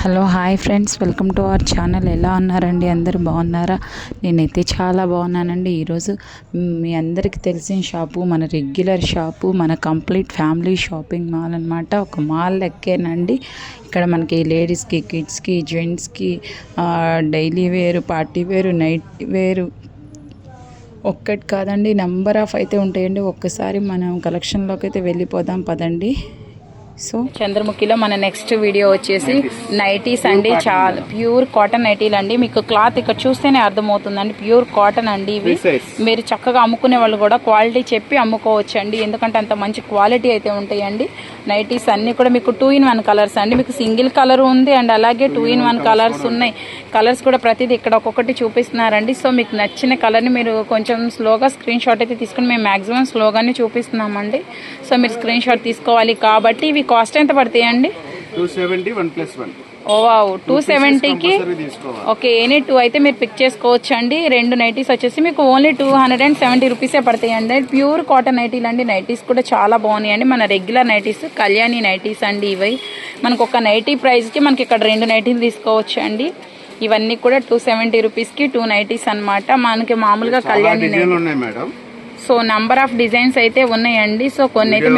Hello hi friends, welcome to our channel. ఎలా ఉన్నారండి? అందరూ బాగున్నారా? నేనైతే చాలా బాగున్నానండి. ఈరోజు మీ అందరికీ తెలిసిన షాపు, మన రెగ్యులర్ షాపు, మన కంప్లీట్ ఫ్యామిలీ షాపింగ్ మాల్ అనమాట. ఒక మాల్ లెక్కేనండి. ఇక్కడ మనకి లేడీస్కి, కిడ్స్కి, జెంట్స్కి, డైలీ వేరు, పార్టీ వేరు, నైట్ వేరు ఒక్కటి కాదండి, నెంబర్ ఆఫ్ అయితే ఉంటాయండి. ఒక్కసారి మనం కలెక్షన్లోకి అయితే వెళ్ళిపోదాం పదండి. సో చంద్రముఖిలో మన నెక్స్ట్ వీడియో వచ్చేసి నైటీస్ అండి. చాలా ప్యూర్ కాటన్ నైటీలు అండి. మీకు క్లాత్ ఇక్కడ చూస్తేనే అర్థమవుతుందండి, ప్యూర్ కాటన్ అండి. ఇవి మీరు చక్కగా అమ్ముకునే వాళ్ళు కూడా క్వాలిటీ చెప్పి అమ్ముకోవచ్చు అండి, ఎందుకంటే అంత మంచి క్వాలిటీ అయితే ఉంటాయండి. నైటీస్ అన్నీ కూడా మీకు 2-in-1 కలర్స్ అండి. మీకు సింగిల్ కలర్ ఉంది అండ్ అలాగే 2-in-1 కలర్స్ ఉన్నాయి. కలర్స్ కూడా ప్రతిదీ ఇక్కడ ఒక్కొక్కటి చూపిస్తున్నారండి. సో మీకు నచ్చిన కలర్ని మీరు కొంచెం స్లోగా స్క్రీన్ షాట్ అయితే తీసుకుని, మేము మ్యాక్సిమం స్లోగానే చూపిస్తున్నామండి. సో మీరు స్క్రీన్ షాట్ తీసుకోవాలి. కాబట్టి ఇవి కాస్ట్ ఎంత పడతాయండి? 270 1+1. ఓ 270కి ఓకే. ఎనీ 2 అయితే మీరు పిక్ చేసుకోవచ్చు అండి. 2 నైటీస్ వచ్చేసి మీకు ఓన్లీ 270 రూపీసే పడతాయండి. ప్యూర్ కాటన్ నైటీలు అండి. నైటీస్ కూడా చాలా బాగున్నాయండి. మన రెగ్యులర్ నైటీస్, కళ్యాణి నైటీస్ అండి. ఇవి మనకు ఒక నైటీ ప్రైస్కి మనకి ఇక్కడ 2 నైటీలు తీసుకోవచ్చు అండి. ఇవన్నీ కూడా 270 రూపీస్కి 2 నైటీస్ అనమాట. మనకి మామూలుగా Kalyani so number of designs అయితే ఉన్నాయండి. సో కొన్ని అయితే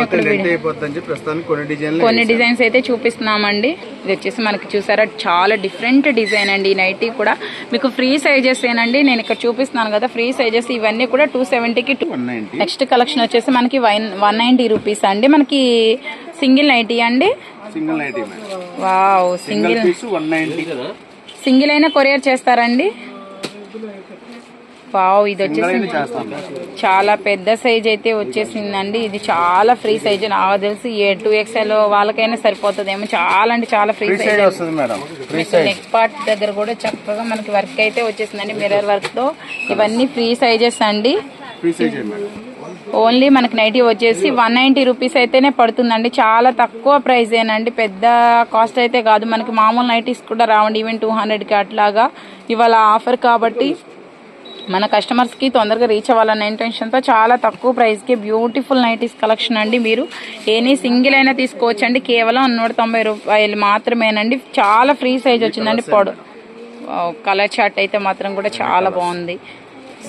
కొన్ని డిజైన్స్ అయితే చూపిస్తున్నామండి. ఇది వచ్చేసి మనకి చూసారా చాలా డిఫరెంట్ డిజైన్ అండి. ఈ నైటీ కూడా మీకు ఫ్రీ సైజెస్ ఏనండి. నేను ఇక్కడ చూపిస్తున్నాను కదా, ఫ్రీ సైజెస్. ఇవన్నీ కూడా 270కి 190. నెక్స్ట్ కలెక్షన్ వచ్చేసి మనకి 190 రూపీస్ అండి. మనకి సింగిల్ నైటీ అండి. వావ్, సింగిల్ అయినా కొరియర్ చేస్తారండి. వావ్, ఇది వచ్చేసి చాలా పెద్ద సైజ్ అయితే వచ్చేసిందండి. ఇది చాలా ఫ్రీ సైజ్. నాకు తెలిసి 2XL వాళ్ళకైనా సరిపోతుందేమో. చాలా అంటే చాలా ఫ్రీ సైజ్. నెక్ పార్ట్ దగ్గర కూడా చక్కగా మనకి వర్క్ అయితే వచ్చేసిందండి, మిర్రర్ వర్క్ తో. ఇవన్నీ ఫ్రీ సైజెస్ అండి. ఓన్లీ మనకి నైటీ వచ్చేసి 190 రూపీస్ అయితేనే పడుతుందండి. చాలా తక్కువ ప్రైస్ ఏనండి, పెద్ద కాస్ట్ అయితే కాదు. మనకి మామూలు నైటీస్ కూడా రావండి, ఈవెన్ 200కి అట్లాగా. ఇవాళ ఆఫర్ కాబట్టి మన కస్టమర్స్కి తొందరగా రీచ్ అవ్వాలన్న ఇంటెన్షన్తో చాలా తక్కువ ప్రైస్కి బ్యూటిఫుల్ నైటీస్ కలెక్షన్ అండి. మీరు ఎనీ సింగిల్ అయినా తీసుకోవచ్చండి. కేవలం 190 రూపాయలు మాత్రమేనండి. చాలా ఫ్రీ సైజ్ వచ్చిందండి. పొడు కలర్ చార్ట్ అయితే మాత్రం కూడా చాలా బాగుంది.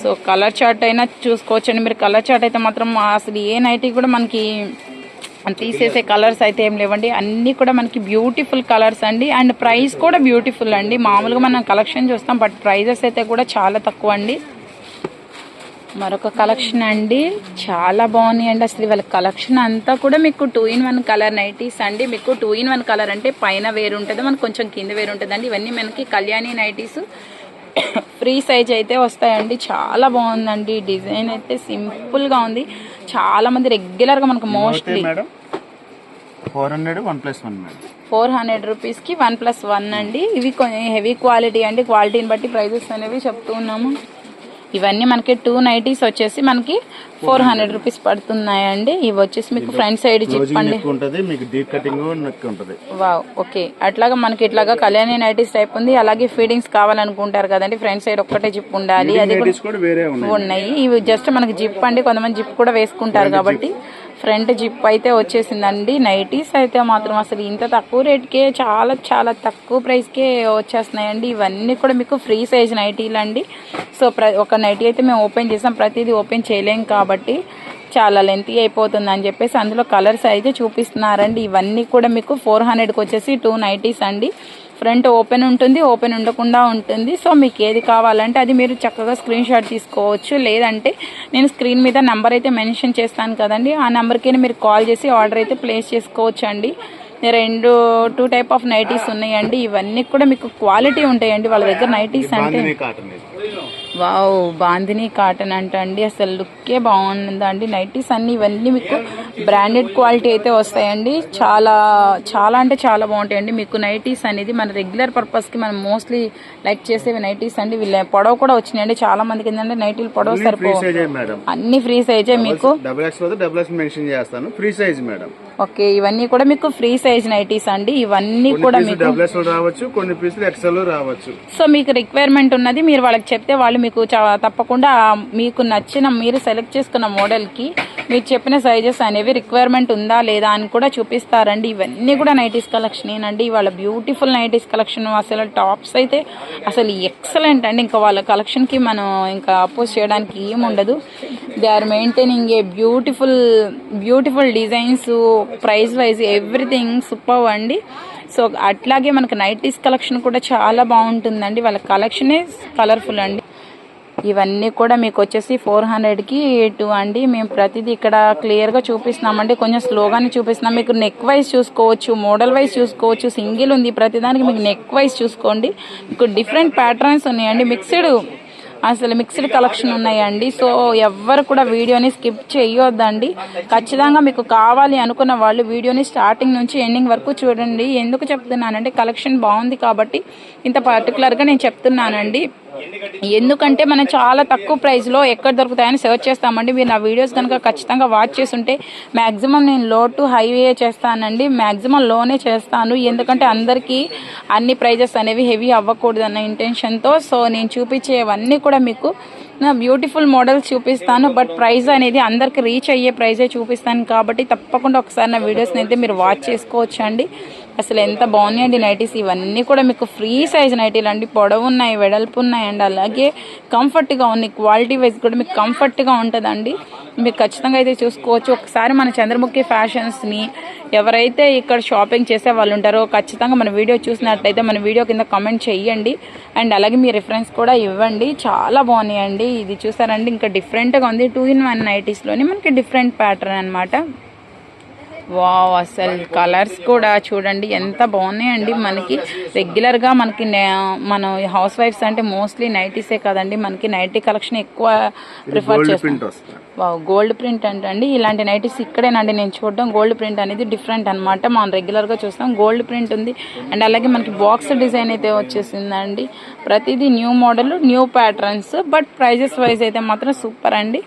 సో కలర్ చార్ట్ అయినా చూసుకోవచ్చండి మీరు. కలర్ చార్ట్ అయితే మాత్రం అసలు ఏ నైటీ కూడా మనకి తీసేసే కలర్స్ అయితే ఏం లేవండి. అన్నీ కూడా మనకి బ్యూటిఫుల్ కలర్స్ అండి. అండ్ ప్రైస్ కూడా బ్యూటిఫుల్ అండి. మామూలుగా మనం కలెక్షన్ చూస్తాం, బట్ ప్రైజెస్ అయితే కూడా చాలా తక్కువ అండి. మరొక కలెక్షన్ అండి, చాలా బాగున్నాయి అండి. అసలు వాళ్ళ కలెక్షన్ అంతా కూడా మీకు 2-in-1 కలర్ నైటీస్ అండి. మీకు 2-in-1 కలర్ అంటే పైన వేరు ఉంటుంది, మనకు కొంచెం కింద వేరు ఉంటుందండి. ఇవన్నీ మనకి కళ్యాణి నైటీస్ ఫ్రీ సైజ్ అయితే వస్తాయండి. చాలా బాగుందండి. డిజైన్ అయితే సింపుల్ గా ఉంది. చాలా మంది రెగ్యులర్ గా మనకు మోస్ట్లీ 400 రూపీస్ కి 1+1 అండి. ఇవి హెవీ క్వాలిటీ అండి. క్వాలిటీని బట్టి ప్రైజెస్ అనేవి చెప్తూ ఉన్నాము. ఇవన్నీ మనకి 2 నైటీస్ వచ్చేసి మనకి 400 రూపీస్ పడుతున్నాయండి. ఇవి వచ్చేసి మీకు ఫ్రంట్ సైడ్ జిప్ అండి. Wow, okay. అట్లాగా మనకి ఇట్లాగా కళ్యాణి నైటీస్ టైప్ ఉంది. అలాగే ఫీడింగ్స్ కావాలనుకుంటారు కదండి, ఫ్రంట్ సైడ్ ఒక్కటే జిప్ ఉండాలి. అది ఉన్నాయి. ఇవి జస్ట్ మనకి జిప్ అండి. కొంతమంది జిప్ కూడా వేసుకుంటారు కాబట్టి ఫ్రంట్ జిప్ అయితే వచ్చేసిందండి. నైటీస్ అయితే మాత్రం అసలు ఇంత తక్కువ రేట్కే చాలా చాలా తక్కువ ప్రైస్కే వచ్చేస్తున్నాయండి. ఇవన్నీ కూడా మీకు ఫ్రీ సైజ్ నైటీలు అండి. సో ఒక నైటీ అయితే మేము ఓపెన్ చేసాం, ప్రతిదీ ఓపెన్ చేయలేం కాబట్టి చాలా లెంతీ అయిపోతుంది అని చెప్పేసి అందులో కలర్స్ అయితే చూపిస్తున్నారండి. ఇవన్నీ కూడా మీకు 400కి వచ్చేసి 2 నైటీస్ అండి. ఫ్రంట్ ఓపెన్ ఉంటుంది, ఓపెన్ ఉండకుండా ఉంటుంది. సో మీకు ఏది కావాలంటే అది మీరు చక్కగా స్క్రీన్ షాట్ తీసుకోవచ్చు. లేదంటే నేను స్క్రీన్ మీద నెంబర్ అయితే మెన్షన్ చేస్తాను కదండి, ఆ నెంబర్కి మీరు కాల్ చేసి ఆర్డర్ అయితే ప్లేస్ చేసుకోవచ్చు అండి. 2 టైప్ ఆఫ్ నైటీస్ ఉన్నాయండి. ఇవన్నీ కూడా మీకు క్వాలిటీ ఉంటాయండి వాళ్ళ దగ్గర నైటీస్ అంటే. వావ్, బాందిని కాటన్ అంట అండి. అసలు లుక్కే బాగుందండి. నైటీస్ అన్ని ఇవన్నీ మీకు బ్రాండెడ్ క్వాలిటీ అయితే వస్తాయండి. చాలా చాలా అంటే చాలా బాగుంటాయండి. మీకు నైటీస్ అనేది మన రెగ్యులర్ పర్పస్కి మనం మోస్ట్లీ లైక్ చేసేవి నైటీస్ అండి. వీళ్ళ పొడవ కూడా వచ్చినాయండి. చాలా మందికి ఏంటంటే నైటీలు పొడవ సరిపో, అన్ని ఫ్రీ సైజే మీకు. ఓకే, ఇవన్నీ కూడా మీకు ఫ్రీ సైజ్ నైటీస్ అండి. ఇవన్నీ కూడా మీకు సో మీకు రిక్వైర్మెంట్ ఉన్నది మీరు వాళ్ళకి చెప్తే వాళ్ళు మీకు తప్పకుండా మీకు నచ్చిన మీరు సెలెక్ట్ చేసుకున్న మోడల్కి మీరు చెప్పిన సైజెస్ అనేవి రిక్వైర్మెంట్ ఉందా లేదా అని కూడా చూపిస్తారండి. ఇవన్నీ కూడా నైటీస్ కలెక్షన్ ఏనండి. వాళ్ళ బ్యూటిఫుల్ నైటీస్ కలెక్షన్. అసలు టాప్స్ అయితే అసలు ఎక్సలెంట్ అండి. ఇంకా వాళ్ళ కలెక్షన్కి మనం ఇంకా అపోజ్ చేయడానికి ఏముండదు. They are maintaining a beautiful designs, price wise everything super అండి. సో అట్లాగే మనకు నైటీస్ కలెక్షన్ కూడా చాలా బాగుంటుందండి. వాళ్ళ కలెక్షనే కలర్ఫుల్ అండి. ఇవన్నీ కూడా మీకు వచ్చేసి 400కి 2 అండి. మేము ప్రతిదీ ఇక్కడ క్లియర్గా చూపిస్తున్నామండి. కొంచెం స్లోగానే చూపిస్తున్నాం. మీకు నెక్ వైజ్ చూసుకోవచ్చు, మోడల్ వైజ్ చూసుకోవచ్చు. సింగిల్ ఉంది ప్రతిదానికి. మీకు నెక్ వైజ్ చూసుకోండి. మీకు డిఫరెంట్ ప్యాటర్న్స్ ఉన్నాయండి. మిక్స్డ్ కలెక్షన్ ఉన్నాయండి. సో ఎవ్వరు కూడా వీడియోని స్కిప్ చేయొద్దండి. ఖచ్చితంగా మీకు కావాలి అనుకున్న వాళ్ళు వీడియోని స్టార్టింగ్ నుంచి ఎండింగ్ వరకు చూడండి. ఎందుకు చెప్తున్నానంటే కలెక్షన్ బాగుంది కాబట్టి ఇంత పర్టికులర్గా నేను చెప్తున్నానండి. ఎందుకంటే మనం చాలా తక్కువ ప్రైస్లో ఎక్కడ దొరుకుతాయని సెర్చ్ చేస్తామండి. మీరు నా వీడియోస్ కనుక ఖచ్చితంగా వాచ్ చేస్తుంటే మ్యాక్సిమం నేను లో టు హైవే చేస్తానండి. మ్యాక్సిమం లోనే చేస్తాను. ఎందుకంటే అందరికీ అన్ని ప్రైజెస్ అనేవి హెవీ అవ్వకూడదు అన్న ఇంటెన్షన్తో. సో నేను చూపించేవన్నీ కూడా మీకు బ్యూటిఫుల్ మోడల్స్ చూపిస్తాను. బట్ ప్రైస్ అనేది అందరికి రీచ్ అయ్యే ప్రైజే చూపిస్తాను కాబట్టి తప్పకుండా ఒకసారి నా వీడియోస్ని అయితే మీరు వాచ్ చేసుకోవచ్చు అండి. అసలు ఎంత బాగున్నాయండి నైటీస్. ఇవన్నీ కూడా మీకు ఫ్రీ సైజ్ నైటీలు అండి. పొడవు ఉన్నాయి, వెడల్పు ఉన్నాయండి. అలాగే కంఫర్ట్గా ఉన్నాయి. క్వాలిటీ వైజ్ కూడా మీకు కంఫర్ట్గా ఉంటుందండి. మీరు ఖచ్చితంగా అయితే చూసుకోవచ్చు. ఒకసారి మన చంద్రముఖి ఫ్యాషన్స్ని ఎవరైతే ఇక్కడ షాపింగ్ చేసే వాళ్ళు ఉంటారో ఖచ్చితంగా మన వీడియో చూసినట్లయితే మన వీడియో కింద కామెంట్ చేయండి. అండ్ అలాగే మీ రిఫరెన్స్ కూడా ఇవ్వండి. చాలా బాగున్నాయండి. ఇది చూసారండి ఇంకా డిఫరెంట్గా ఉంది. 2-in-1 నైటీస్లోని మనకి డిఫరెంట్ ప్యాటర్న్ అనమాట. వావ్, అసలు కలర్స్ కూడా చూడండి ఎంత బాగున్నాయండి. మనకి రెగ్యులర్గా మన హౌస్ వైఫ్స్ అంటే మోస్ట్లీ నైటీసే కదండి. మనకి నైటీ కలెక్షన్ ఎక్కువ ప్రిఫర్ చేస్తాం. వావ్, గోల్డ్ ప్రింట్ అంటండి. ఇలాంటి నైటీస్ ఇక్కడేనండి నేను చూడడం. గోల్డ్ ప్రింట్ అనేది డిఫరెంట్ అనమాట. మనం రెగ్యులర్గా చూస్తాం. గోల్డ్ ప్రింట్ ఉంది. అండ్ అలాగే మనకి బాక్స్ డిజైన్ అయితే వచ్చేసిందండి. ప్రతిదీ new model, new patterns. But prices wise అయితే మాత్రం సూపర్ అండి.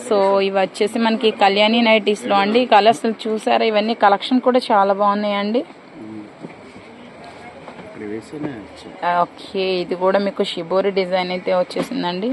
సో ఇవి వచ్చేసి మనకి కళ్యాణి నైటీస్లో అండి. కలర్స్ చూసారా, ఇవన్నీ కలెక్షన్ కూడా చాలా బాగున్నాయండి. ఓకే, ఇది కూడా మీకు షిబోరి డిజైన్ అయితే వచ్చేసిందండి.